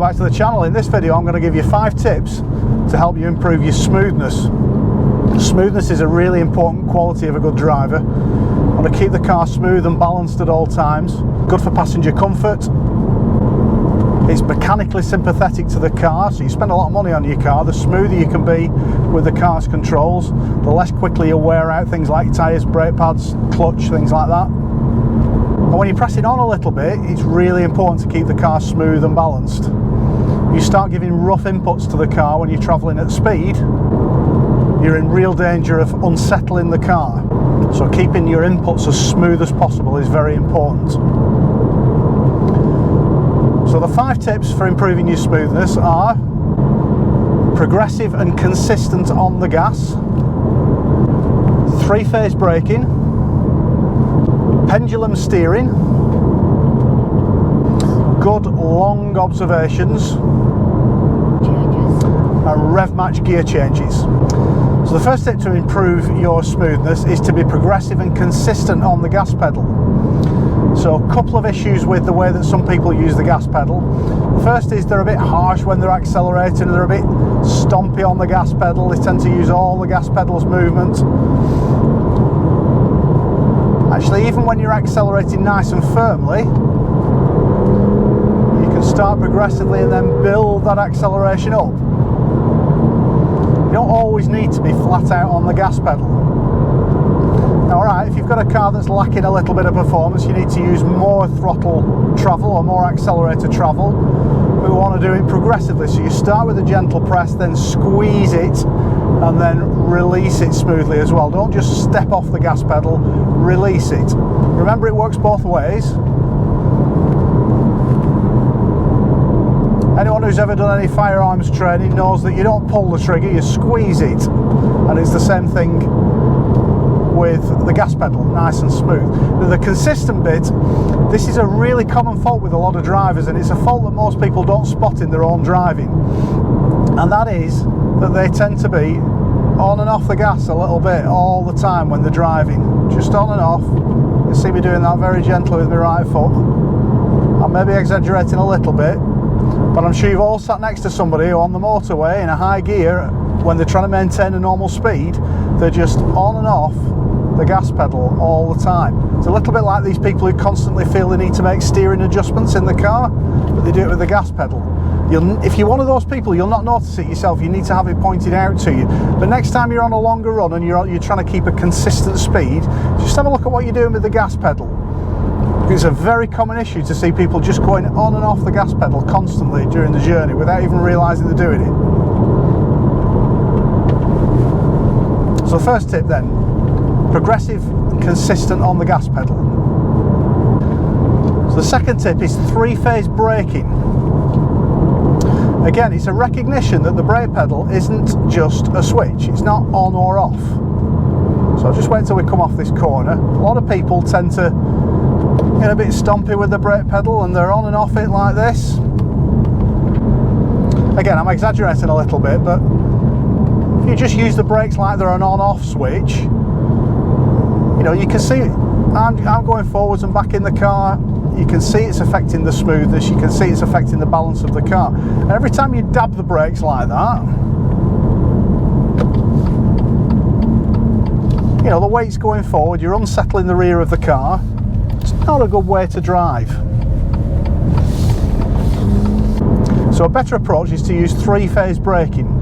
back to the channel. In this video I'm going to give you 5 tips to help you improve your smoothness. Smoothness is a really important quality of a good driver. I want to keep the car smooth and balanced at all times. Good for passenger comfort. It's mechanically sympathetic to the car, so you spend a lot of money on your car. The smoother you can be with the car's controls, the less quickly you wear out things like tyres, brake pads, clutch, things like that. And when you press it on a little bit, it's really important to keep the car smooth and balanced. You start giving rough inputs to the car when you're travelling at speed, you're in real danger of unsettling the car. So keeping your inputs as smooth as possible is very important. So the 5 tips for improving your smoothness are progressive and consistent on the gas, 3-phase braking, pendulum steering, good long observations, and rev match gear changes. So the first tip to improve your smoothness is to be progressive and consistent on the gas pedal. So a couple of issues with the way that some people use the gas pedal. First is they're a bit harsh when they're accelerating, they're a bit stompy on the gas pedal. They tend to use all the gas pedal's movement. Actually, even when you're accelerating nice and firmly, you can start progressively and then build that acceleration up. You don't always need to be flat out on the gas pedal. Now, alright, if you've got a car that's lacking a little bit of performance, you need to use more throttle travel or more accelerator travel. We want to do it progressively, so you start with a gentle press, then squeeze it, and then release it smoothly as well. Don't just step off the gas pedal, release it. Remember, it works both ways. Anyone who's ever done any firearms training knows that you don't pull the trigger, you squeeze it. And it's the same thing with the gas pedal, nice and smooth. Now, the consistent bit, this is a really common fault with a lot of drivers, and it's a fault that most people don't spot in their own driving. And that is that they tend to be on and off the gas a little bit all the time when they're driving. Just on and off. You see me doing that very gently with my right foot. I'm maybe exaggerating a little bit, but I'm sure you've all sat next to somebody who on the motorway in a high gear, when they're trying to maintain a normal speed, they're just on and off the gas pedal all the time. It's a little bit like these people who constantly feel they need to make steering adjustments in the car, but they do it with the gas pedal. If you're one of those people, you'll not notice it yourself. You need to have it pointed out to you. But next time you're on a longer run and you're trying to keep a consistent speed, just have a look at what you're doing with the gas pedal. It's a very common issue to see people just going on and off the gas pedal constantly during the journey without even realising they're doing it. So first tip then, progressive and consistent on the gas pedal. So the second tip is 3-phase braking. Again, it's a recognition that the brake pedal isn't just a switch, it's not on or off. So I'll just wait until we come off this corner. A lot of people tend to get a bit stompy with the brake pedal and they're on and off it like this. Again, I'm exaggerating a little bit, but if you just use the brakes like they're an on-off switch, you know, you can see I'm going forwards and back in the car. You can see it's affecting the smoothness, you can see it's affecting the balance of the car. And every time you dab the brakes like that, you know, the weight's going forward, you're unsettling the rear of the car. It's not a good way to drive. So a better approach is to use 3-phase braking.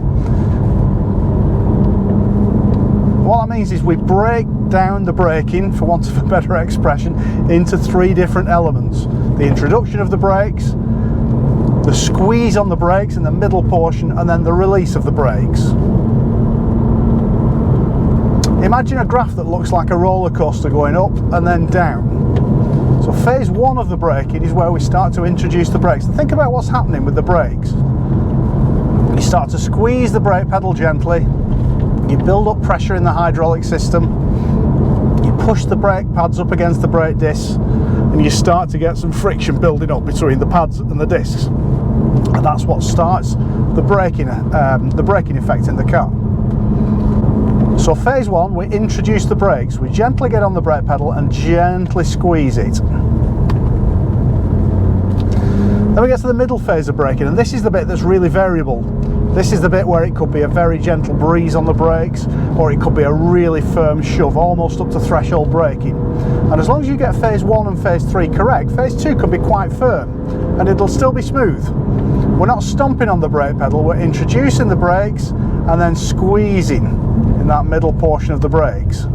What that means is we break down the braking, for want of a better expression, into 3 different elements. The introduction of the brakes, the squeeze on the brakes in the middle portion, and then the release of the brakes. Imagine a graph that looks like a roller coaster going up and then down. So phase 1 of the braking is where we start to introduce the brakes. And think about what's happening with the brakes. You start to squeeze the brake pedal gently. You build up pressure in the hydraulic system, you push the brake pads up against the brake discs, and you start to get some friction building up between the pads and the discs. And that's what starts the braking effect in the car. So phase 1, we introduce the brakes. We gently get on the brake pedal and gently squeeze it. Then we get to the middle phase of braking, and this is the bit that's really variable. This is the bit where it could be a very gentle breeze on the brakes, or it could be a really firm shove, almost up to threshold braking. And as long as you get phase 1 and phase 3 correct, phase 2 could be quite firm, and it'll still be smooth. We're not stomping on the brake pedal, we're introducing the brakes and then squeezing in that middle portion of the brakes.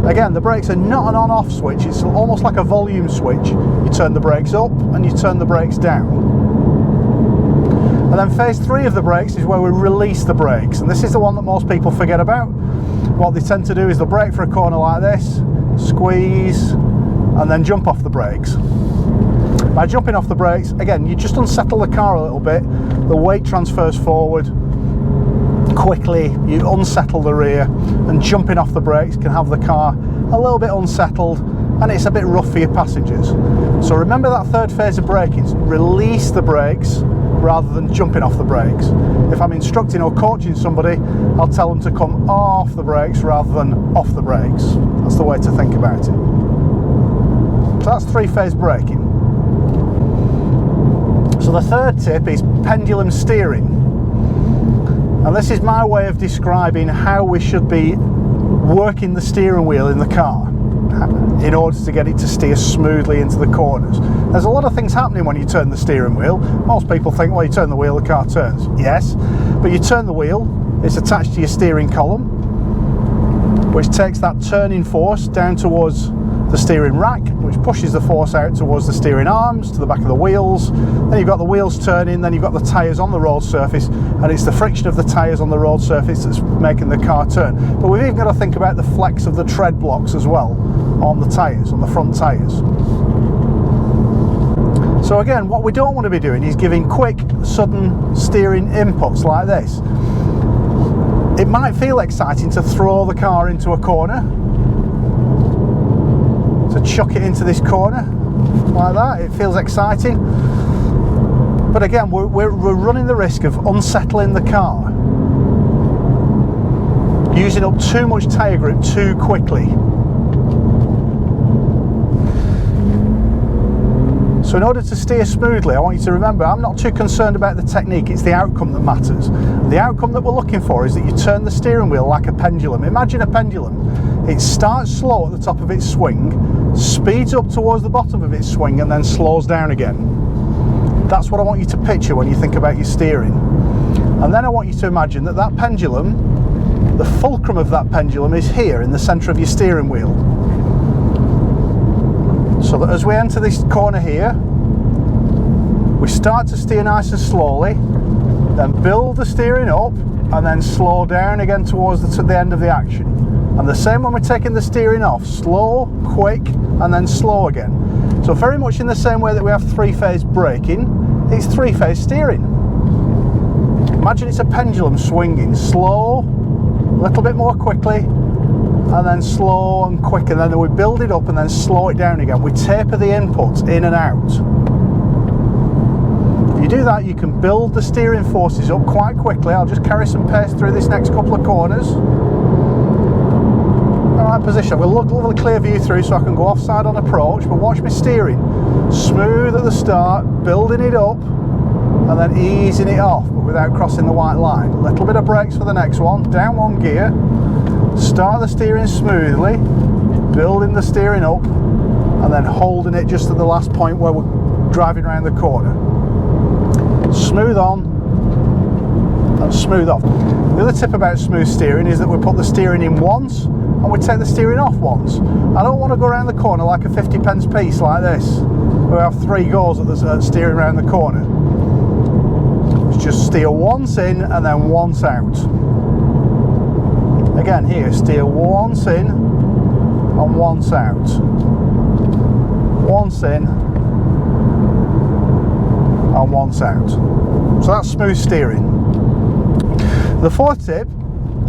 Again, the brakes are not an on-off switch, it's almost like a volume switch. You turn the brakes up and you turn the brakes down. And then phase 3 of the brakes is where we release the brakes, and this is the one that most people forget about. What they tend to do is they'll brake for a corner like this, squeeze, and then jump off the brakes. By jumping off the brakes, again, you just unsettle the car a little bit, the weight transfers forward quickly, you unsettle the rear, and jumping off the brakes can have the car a little bit unsettled, and it's a bit rough for your passengers. So remember that third phase of braking, release the brakes rather than jumping off the brakes. If I'm instructing or coaching somebody, I'll tell them to come off the brakes rather than off the brakes. That's the way to think about it. So that's 3-phase braking. So the third tip is pendulum steering. And this is my way of describing how we should be working the steering wheel in the car in order to get it to steer smoothly into the corners. There's a lot of things happening when you turn the steering wheel. Most people think, well, you turn the wheel, the car turns. Yes, but you turn the wheel, it's attached to your steering column, which takes that turning force down towards the steering rack, which pushes the force out towards the steering arms, to the back of the wheels. Then you've got the wheels turning, then you've got the tyres on the road surface, and it's the friction of the tyres on the road surface that's making the car turn. But we've even got to think about the flex of the tread blocks as well on the tyres, on the front tyres. So again, what we don't want to be doing is giving quick, sudden steering inputs like this. It might feel exciting to throw the car into a corner, to chuck it into this corner like that. It feels exciting, but again, we're running the risk of unsettling the car, using up too much tyre grip too quickly. So in order to steer smoothly, I want you to remember, I'm not too concerned about the technique, it's the outcome that matters. The outcome that we're looking for is that you turn the steering wheel like a pendulum. Imagine a pendulum. It starts slow at the top of its swing, speeds up towards the bottom of its swing, and then slows down again. That's what I want you to picture when you think about your steering. And then I want you to imagine that that pendulum, the fulcrum of that pendulum is here in the centre of your steering wheel. So that as we enter this corner here, we start to steer nice and slowly, then build the steering up, and then slow down again towards the end of the action. And the same when we're taking the steering off, slow, quick, and then slow again. So very much in the same way that we have 3-phase braking, it's 3-phase steering. Imagine it's a pendulum swinging, slow, a little bit more quickly, and then slow and quick, and then we build it up and then slow it down again. We taper the inputs in and out. If you do that, you can build the steering forces up quite quickly. I'll just carry some pace through this next couple of corners. Alright, position. I'm going to look a little clear view through so I can go offside on approach, but watch me steering. Smooth at the start, building it up, and then easing it off, but without crossing the white line. A little bit of brakes for the next one, down one gear. Start the steering smoothly, building the steering up, and then holding it just at the last point where we're driving around the corner. Smooth on and smooth off. The other tip about smooth steering is that we put the steering in once and we take the steering off once. I don't want to go around the corner like a 50p piece like this. We have 3 goes at steering around the corner. Just steer once in and then once out. Again here, steer once in and once out. Once in and once out. So that's smooth steering. The fourth tip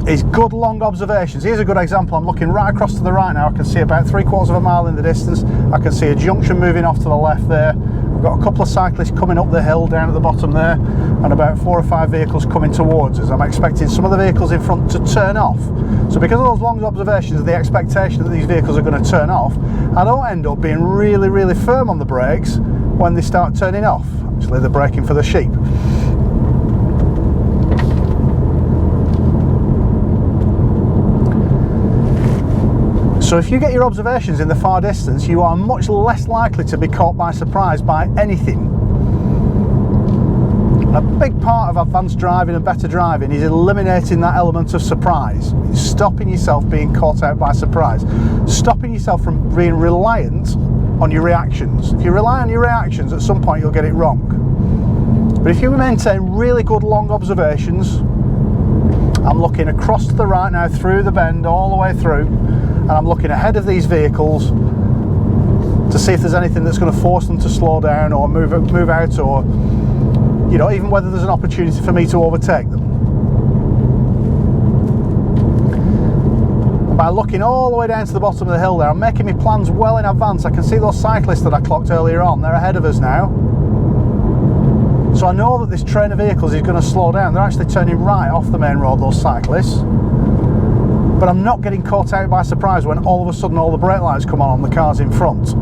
is good long observations. Here's a good example. I'm looking right across to the right now. I can see about 3/4 of a mile in the distance. I can see a junction moving off to the left there. We've got a couple of cyclists coming up the hill down at the bottom there, and about 4 or 5 vehicles coming towards us. I'm expecting some of the vehicles in front to turn off. So because of those long observations, the expectation that these vehicles are going to turn off, I don't end up being really firm on the brakes when they start turning off. Actually, they're braking for the sheep. So if you get your observations in the far distance, you are much less likely to be caught by surprise by anything. A big part of advanced driving and better driving is eliminating that element of surprise. It's stopping yourself being caught out by surprise. Stopping yourself from being reliant on your reactions. If you rely on your reactions, at some point you'll get it wrong. But if you maintain really good long observations, I'm looking across to the right now through the bend all the way through, and I'm looking ahead of these vehicles to see if there's anything that's going to force them to slow down or move out, or you know, even whether there's an opportunity for me to overtake them. And by looking all the way down to the bottom of the hill there, I'm making my plans well in advance. I can see those cyclists that I clocked earlier on, they're ahead of us now. So I know that this train of vehicles is going to slow down. They're actually turning right off the main road, those cyclists. But I'm not getting caught out by surprise when all of a sudden all the brake lights come on the cars in front.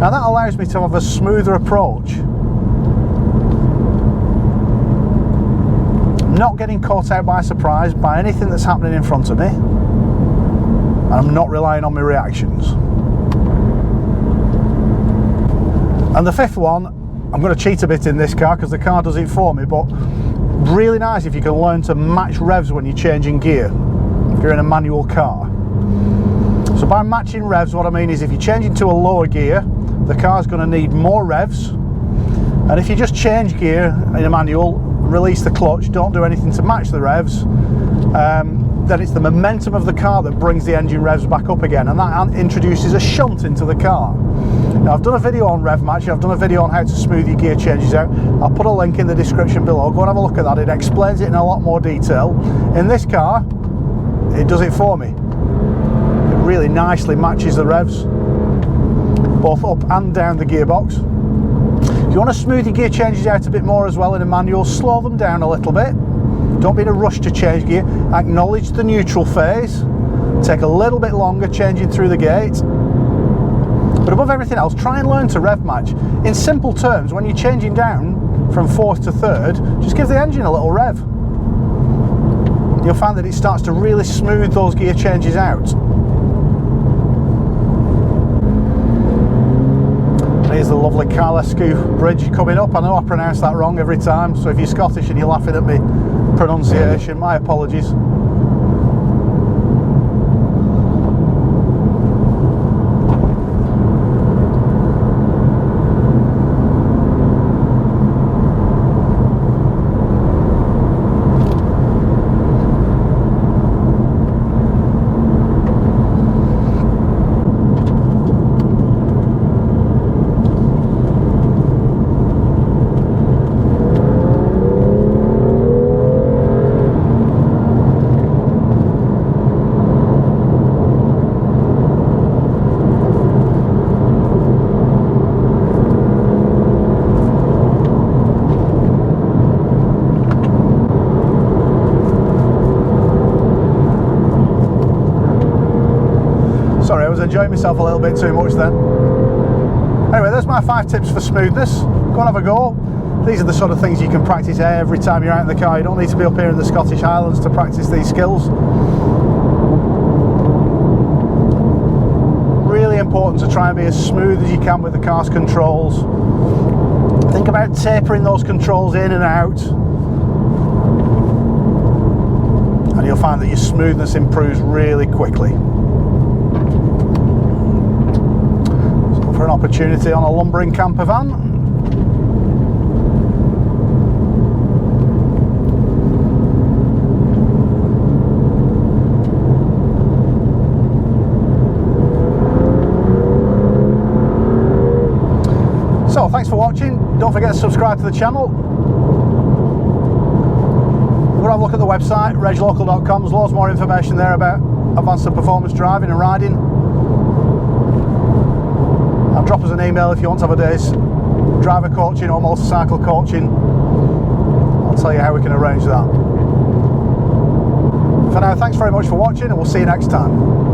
Now that allows me to have a smoother approach. I'm not getting caught out by surprise by anything that's happening in front of me. And I'm not relying on my reactions. And the fifth one, I'm going to cheat a bit in this car because the car does it for me, but really nice if you can learn to match revs when you're changing gear, if you're in a manual car. So by matching revs, what I mean is if you're changing to a lower gear, the car's going to need more revs, and if you just change gear in a manual, release the clutch, don't do anything to match the revs, then it's the momentum of the car that brings the engine revs back up again, and that introduces a shunt into the car. Now I've done a video on rev matching, I've done a video on how to smooth your gear changes out. I'll put a link in the description below, go and have a look at that. It explains it in a lot more detail. In this car, it does it for me. It really nicely matches the revs, both up and down the gearbox. If you want to smooth your gear changes out a bit more as well in a manual, slow them down a little bit. Don't be in a rush to change gear. Acknowledge the neutral phase. Take a little bit longer changing through the gate. But above everything else, try and learn to rev match. In simple terms, when you're changing down from fourth to third, just give the engine a little rev. You'll find that it starts to really smooth those gear changes out. Here's the lovely Carlescu Bridge coming up. I know I pronounce that wrong every time, so if you're Scottish and you're laughing at me pronunciation, my apologies. Sorry, I was enjoying myself a little bit too much then. Anyway, there's my 5 tips for smoothness. Go and have a go. These are the sort of things you can practice every time you're out in the car. You don't need to be up here in the Scottish Highlands to practice these skills. Really important to try and be as smooth as you can with the car's controls. Think about tapering those controls in and out, and you'll find that your smoothness improves really quickly. For an opportunity on a lumbering camper van. So thanks for watching. Don't forget to subscribe to the channel. Go and have a look at the website, reglocal.com. There's loads more information there about advanced performance driving and riding. And drop us an email if you want to have a day's driver coaching or motorcycle coaching. I'll tell you how we can arrange that. For now, thanks very much for watching, and we'll see you next time.